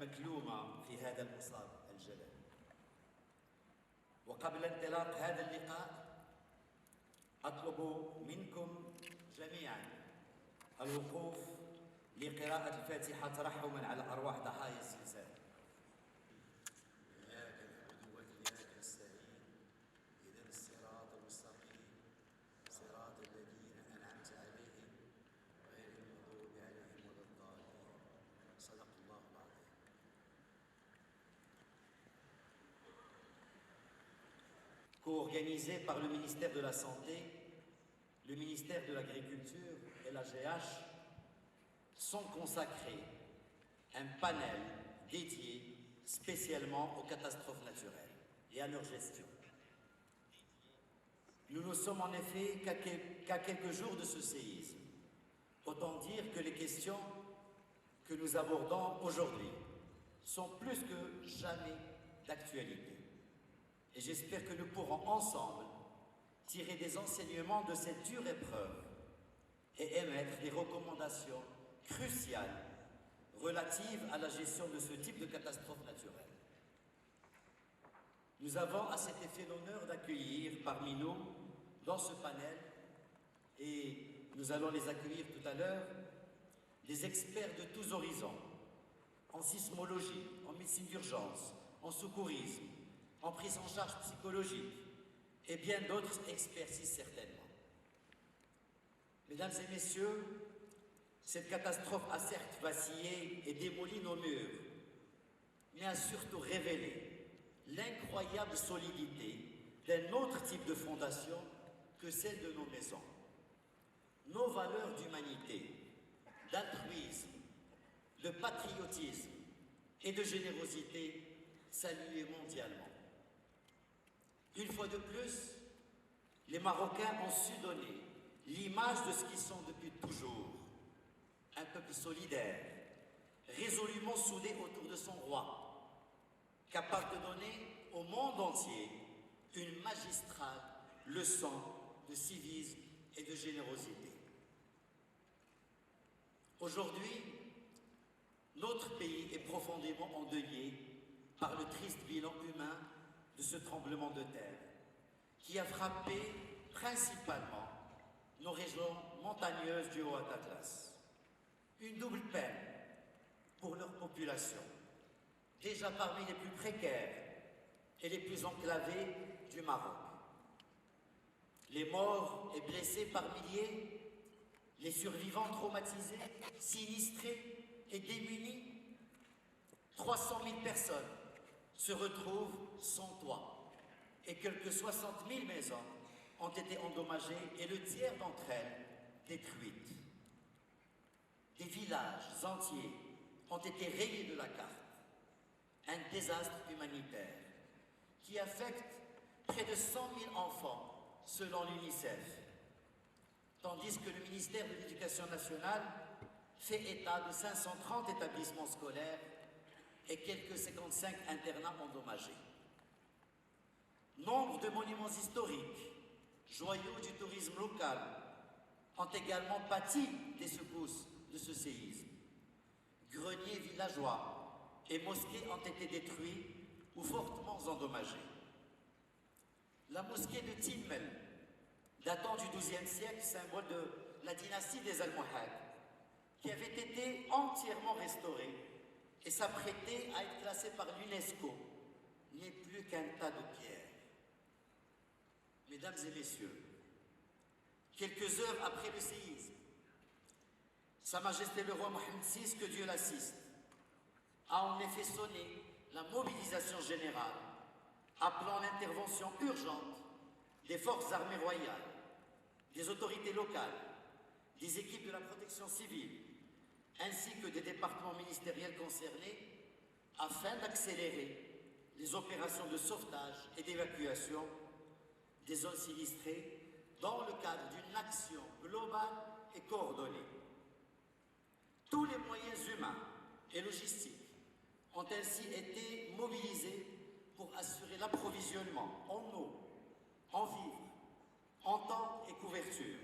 المكلومة في هذا المصاب الجلل. وقبل انطلاق هذا اللقاء أطلب منكم جميعا الوقوف لقراءة الفاتحة ترحما على أرواح ضحايا الزلزال. إياك نعبد وإياك نستعين اهدنا الصراط المستقيم صراط الذين أنعمت عليهم غير المغضوب عليهم ولا الضالين. صدق الله العظيم. Co-organisé par le ministère de la Santé, le ministère de l'Agriculture et la GH sont consacrés un panel dédié spécialement aux catastrophes naturelles et à leur gestion. Nous ne sommes en effet qu'à quelques jours de ce séisme. Autant dire que les questions que nous abordons aujourd'hui sont plus que jamais d'actualité. Et j'espère que nous pourrons ensemble tirer des enseignements de cette dure épreuve et émettre des recommandations cruciales relatives à la gestion de ce type de catastrophe naturelle. Nous avons à cet effet l'honneur d'accueillir parmi nous, dans ce panel, et nous allons les accueillir tout à l'heure, des experts de tous horizons, en sismologie, en médecine d'urgence, en secourisme, en prise en charge psychologique, et bien d'autres expertises certainement. Mesdames et messieurs, cette catastrophe a certes vacillé et démoli nos murs, mais a surtout révélé l'incroyable solidité d'un autre type de fondation que celle de nos maisons. Nos valeurs d'humanité, d'altruisme, de patriotisme et de générosité saluées mondialement. Une fois de plus, les Marocains ont su donner l'image de ce qu'ils sont depuis toujours, un peuple solidaire, résolument soudé autour de son roi, capable de donner au monde entier une magistrale leçon de civisme et de générosité. Aujourd'hui, notre pays est profondément endeuillé par le triste bilan humain de ce tremblement de terre qui a frappé principalement nos régions montagneuses du Haut-Atlas. Une double peine pour leur population, déjà parmi les plus précaires et les plus enclavés du Maroc. Les morts et blessés par milliers, les survivants traumatisés, sinistrés et démunis, 300 000 personnes se retrouvent sans toit et quelques 60 000 maisons ont été endommagées et le tiers d'entre elles détruites. Des villages entiers ont été rayés de la carte. Un désastre humanitaire qui affecte près de 100 000 enfants selon l'UNICEF, tandis que le ministère de l'Éducation nationale fait état de 530 établissements scolaires et quelques 55 internats endommagés. Nombre de monuments historiques, joyaux du tourisme local, ont également pâti des secousses de ce séisme. Greniers villageois et mosquées ont été détruits ou fortement endommagés. La mosquée de Tinmel, datant du XIIe siècle, symbole de la dynastie des Almohades, qui avait été entièrement restaurée et s'apprêtait à être classée par l'UNESCO, n'est plus qu'un tas de pierres. Mesdames et messieurs, quelques heures après le séisme, Sa Majesté le roi Mohammed VI, que Dieu l'assiste, a en effet sonné la mobilisation générale, appelant l'intervention urgente des forces armées royales, des autorités locales, des équipes de la protection civile, ainsi que des départements ministériels concernés, afin d'accélérer les opérations de sauvetage et d'évacuation des zones sinistrées dans le cadre d'une action globale et coordonnée. Tous les moyens humains et logistiques ont ainsi été mobilisés pour assurer l'approvisionnement en eau, en vivres, en temps et couverture,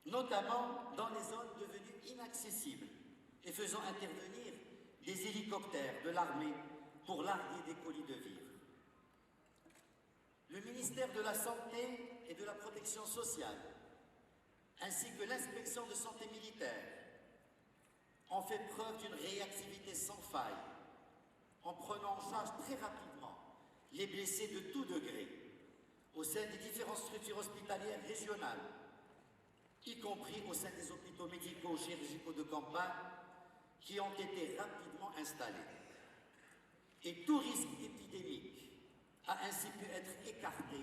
notamment dans les zones devenues inaccessibles et faisant intervenir des hélicoptères de l'armée pour larguer des colis de vivres. Le ministère de la Santé et de la Protection sociale, ainsi que l'inspection de santé militaire, ont fait preuve d'une réactivité sans faille, en prenant en charge très rapidement les blessés de tout degré au sein des différentes structures hospitalières régionales, y compris au sein des hôpitaux médicaux chirurgicaux de campagne qui ont été rapidement installés. Et tout risque épidémique a ainsi pu être écarté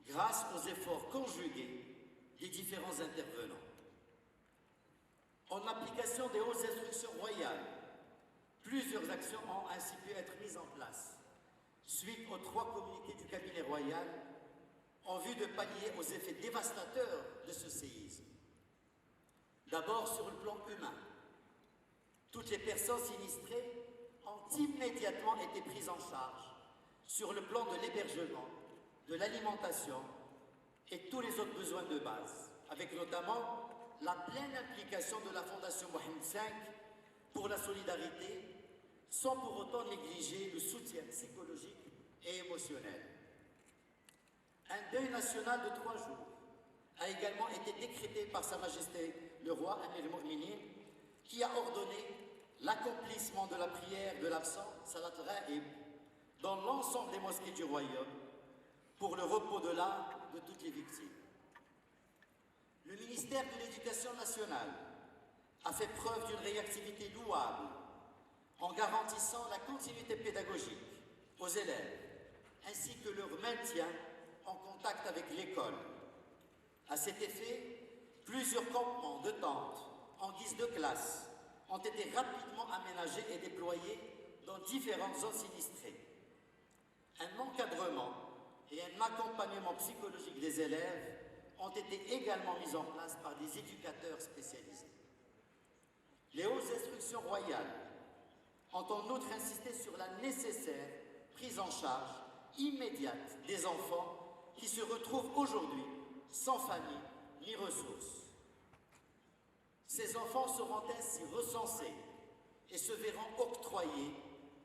grâce aux efforts conjugués des différents intervenants. En application des hautes instructions royales, plusieurs actions ont ainsi pu être mises en place suite aux 3 communiqués du cabinet royal en vue de pallier aux effets dévastateurs de ce séisme. D'abord sur le plan humain, toutes les personnes sinistrées ont immédiatement été prises en charge sur le plan de l'hébergement, de l'alimentation et tous les autres besoins de base, avec notamment la pleine implication de la Fondation Mohamed V pour la solidarité, sans pour autant négliger le soutien psychologique et émotionnel. Un deuil national de 3 jours a également été décrété par Sa Majesté le roi Amir al-Mu'minin, qui a ordonné l'accomplissement de la prière de l'absent, Salat Raib, dans l'ensemble des mosquées du royaume, pour le repos de l'âme de toutes les victimes. Le ministère de l'Éducation nationale a fait preuve d'une réactivité louable en garantissant la continuité pédagogique aux élèves, ainsi que leur maintien en contact avec l'école. À cet effet, plusieurs campements de tentes en guise de classe ont été rapidement aménagés et déployés dans différentes zones sinistrées. Un encadrement et un accompagnement psychologique des élèves ont été également mis en place par des éducateurs spécialisés. Les hautes instructions royales ont en outre insisté sur la nécessaire prise en charge immédiate des enfants qui se retrouvent aujourd'hui sans famille ni ressources. Ces enfants seront ainsi recensés et se verront octroyer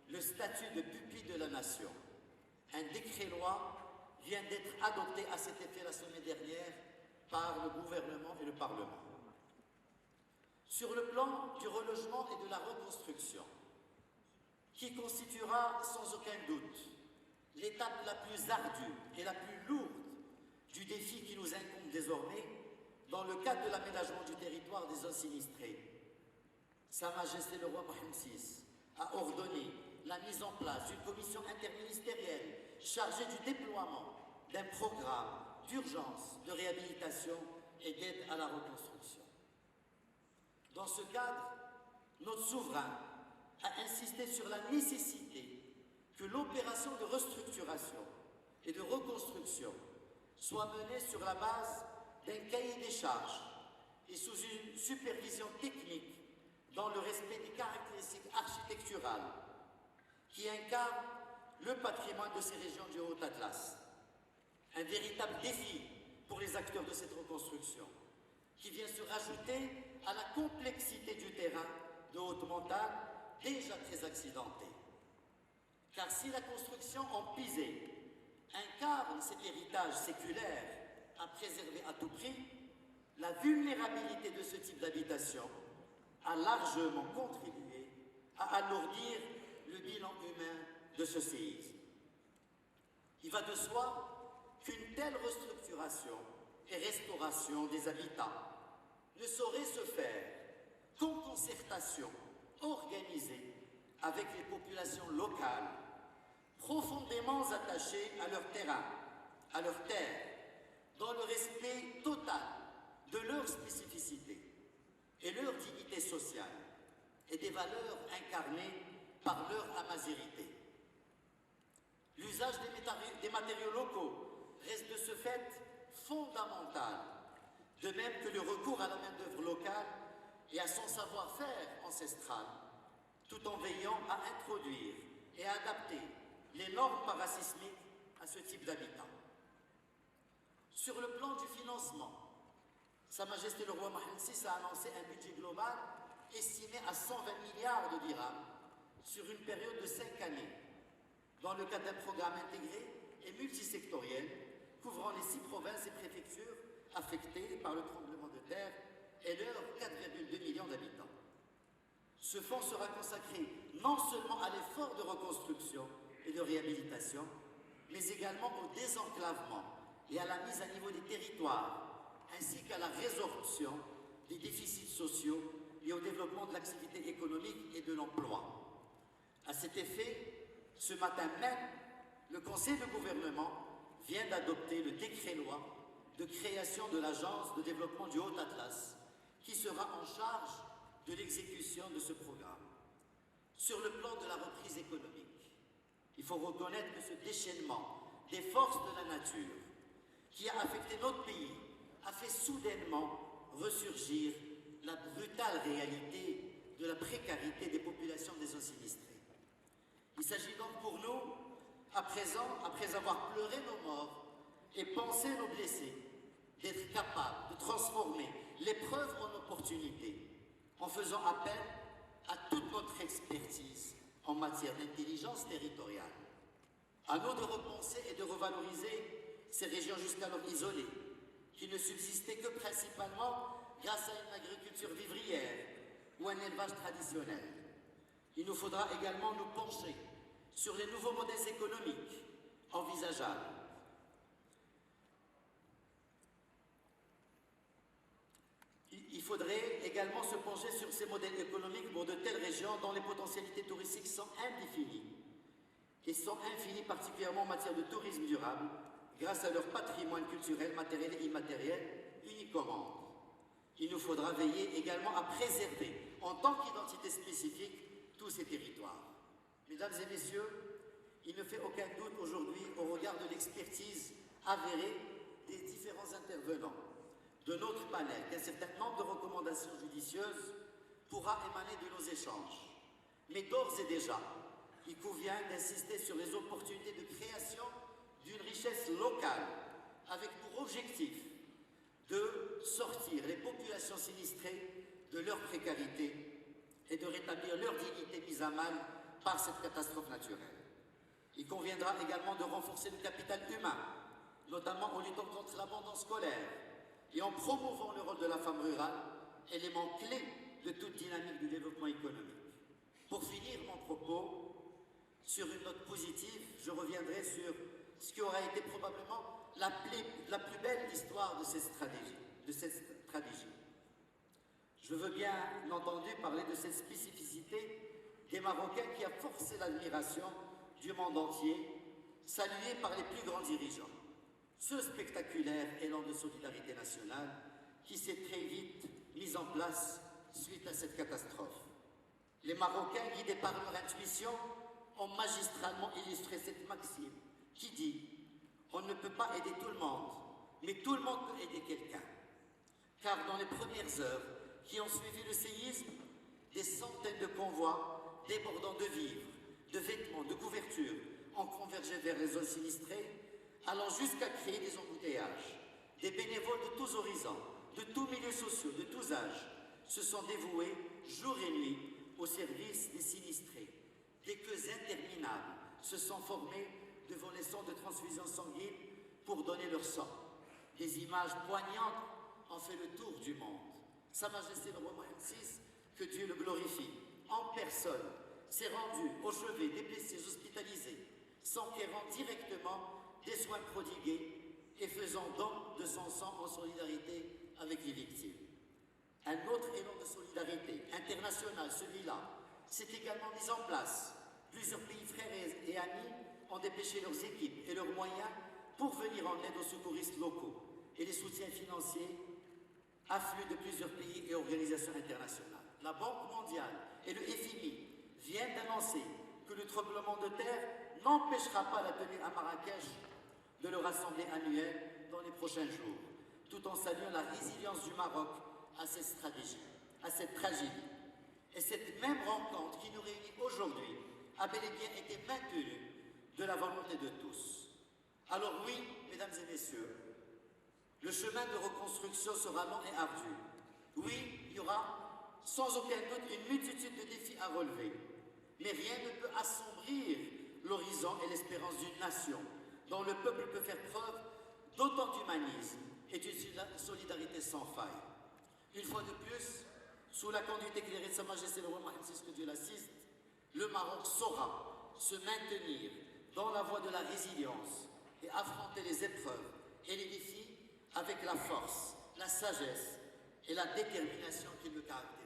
le statut de pupille de la nation. Un décret-loi vient d'être adopté à cet effet la semaine dernière par le gouvernement et le Parlement. Sur le plan du relogement et de la reconstruction, qui constituera sans aucun doute l'étape la plus ardue et la plus lourde du défi qui nous incombe désormais dans le cadre de l'aménagement du territoire des zones sinistrées. Sa Majesté le roi Mohamed VI a ordonné la mise en place d'une commission interministérielle chargée du déploiement d'un programme d'urgence, de réhabilitation et d'aide à la reconstruction. Dans ce cadre, notre souverain a insisté sur la nécessité que l'opération de restructuration et de reconstruction soit menée sur la base d'un cahier des charges et sous une supervision technique dans le respect des caractéristiques architecturales qui incarnent le patrimoine de ces régions du Haut-Atlas. Un véritable défi pour les acteurs de cette reconstruction qui vient se rajouter à la complexité du terrain de haute montagne déjà très accidenté. Car si la construction en pisé incarne cet héritage séculaire à préserver à tout prix, la vulnérabilité de ce type d'habitation a largement contribué à alourdir le bilan humain de ce séisme. Il va de soi qu'une telle restructuration et restauration des habitats ne saurait se faire qu'en concertation organisée avec les populations locales, profondément attachées à leur terrain, à leur terre, dans le respect total de leurs spécificités et leur dignité sociale et des valeurs incarnées par leur amazérité. L'usage des matériaux locaux reste de ce fait fondamental, de même que le recours à la main-d'œuvre locale et à son savoir-faire ancestral, tout en veillant à introduire et à adapter les normes parasismiques à ce type d'habitat. Sur le plan du financement, Sa Majesté le roi Mohamed VI a annoncé un budget global estimé à 120 milliards de dirhams sur une période de 5 années, dans le cadre d'un programme intégré et multisectoriel couvrant les 6 provinces et préfectures affectées par le tremblement de terre et leurs 4,2 millions d'habitants. Ce fonds sera consacré non seulement à l'effort de reconstruction et de réhabilitation, mais également au désenclavement et à la mise à niveau des territoires, ainsi qu'à la résorption des déficits sociaux et au développement de l'activité économique et de l'emploi. À cet effet, ce matin même, le Conseil de gouvernement vient d'adopter le décret-loi de création de l'Agence de développement du Haut-Atlas, qui sera en charge de l'exécution de ce programme. Sur le plan de la reprise économique, il faut reconnaître que ce déchaînement des forces de la nature qui a affecté notre pays a fait soudainement ressurgir la brutale réalité de la précarité des populations des zones sinistrées. Il s'agit donc pour nous, à présent, après avoir pleuré nos morts et pensé nos blessés, d'être capables de transformer l'épreuve en opportunité, en faisant appel à toute notre expertise en matière d'intelligence territoriale. À nous de repenser et de revaloriser ces régions jusqu'alors isolées, qui ne subsistaient que principalement grâce à une agriculture vivrière ou un élevage traditionnel. Il nous faudra également nous pencher sur les nouveaux modèles économiques envisageables. Il faudrait également se pencher sur ces modèles économiques pour de telles régions dont les potentialités touristiques sont indéfinies et sont infinies, particulièrement en matière de tourisme durable, grâce à leur patrimoine culturel, matériel et immatériel unique au monde. Il nous faudra veiller également à préserver, en tant qu'identité spécifique, tous ces territoires. Mesdames et messieurs, il ne fait aucun doute aujourd'hui, au regard de l'expertise avérée des différents intervenants de notre panel, qu'un certain nombre de recommandations judicieuses pourra émaner de nos échanges. Mais d'ores et déjà, il convient d'insister sur les opportunités de création d'une richesse locale, avec pour objectif de sortir les populations sinistrées de leur précarité et de rétablir leur dignité mise à mal par cette catastrophe naturelle. Il conviendra également de renforcer le capital humain, notamment en luttant contre l'abandon scolaire et en promouvant le rôle de la femme rurale, élément clé de toute dynamique du développement économique. Pour finir mon propos, sur une note positive, je reviendrai sur ce qui aura été probablement la plus belle histoire de cette stratégie. Je veux bien entendu parler de cette spécificité des Marocains qui a forcé l'admiration du monde entier, salué par les plus grands dirigeants. Ce spectaculaire élan de solidarité nationale qui s'est très vite mis en place suite à cette catastrophe. Les Marocains, guidés par leur intuition, ont magistralement illustré cette maxime qui dit « On ne peut pas aider tout le monde, mais tout le monde peut aider quelqu'un ». Car dans les premières heures qui ont suivi le séisme, des centaines de convois débordant de vivres, de vêtements, de couvertures ont convergé vers les zones sinistrées, allant jusqu'à créer des embouteillages. Des bénévoles de tous horizons, de tous milieux sociaux, de tous âges, se sont dévoués jour et nuit au service des sinistrés. Des queues interminables se sont formées devant les centres de transfusion sanguine pour donner leur sang. Des images poignantes ont fait le tour du monde. Sa Majesté le roi VI, que Dieu le glorifie, en personne, s'est rendu au chevet des blessés hospitalisés, s'enquérant directement des soins prodigués et faisant don de son sang en solidarité avec les victimes. Un autre élan de solidarité internationale, celui-là, s'est également mis en place. Plusieurs pays frères et amis ont dépêché leurs équipes et leurs moyens pour venir en aide aux secouristes locaux. Et les soutiens financiers affluent de plusieurs pays et organisations internationales. La Banque mondiale et le FMI viennent d'annoncer que le tremblement de terre n'empêchera pas la tenue à Marrakech de leur assemblée annuelle dans les prochains jours, tout en saluant la résilience du Maroc à cette stratégie, à cette tragédie. Et cette même rencontre qui nous réunit aujourd'hui a bel et bien été maintenue de la volonté de tous. Alors oui, mesdames et messieurs, le chemin de reconstruction sera long et ardu. Oui, il y aura sans aucun doute une multitude de défis à relever. Mais rien ne peut assombrir l'horizon et l'espérance d'une nation dont le peuple peut faire preuve d'autant d'humanisme et d'une solidarité sans faille. Une fois de plus, sous la conduite éclairée de Sa Majesté le roi Mohammed VI, que Dieu l'assiste, le Maroc saura se maintenir dans la voie de la résilience et affronter les épreuves et les défis avec la force, la sagesse et la détermination qui le caractérisent.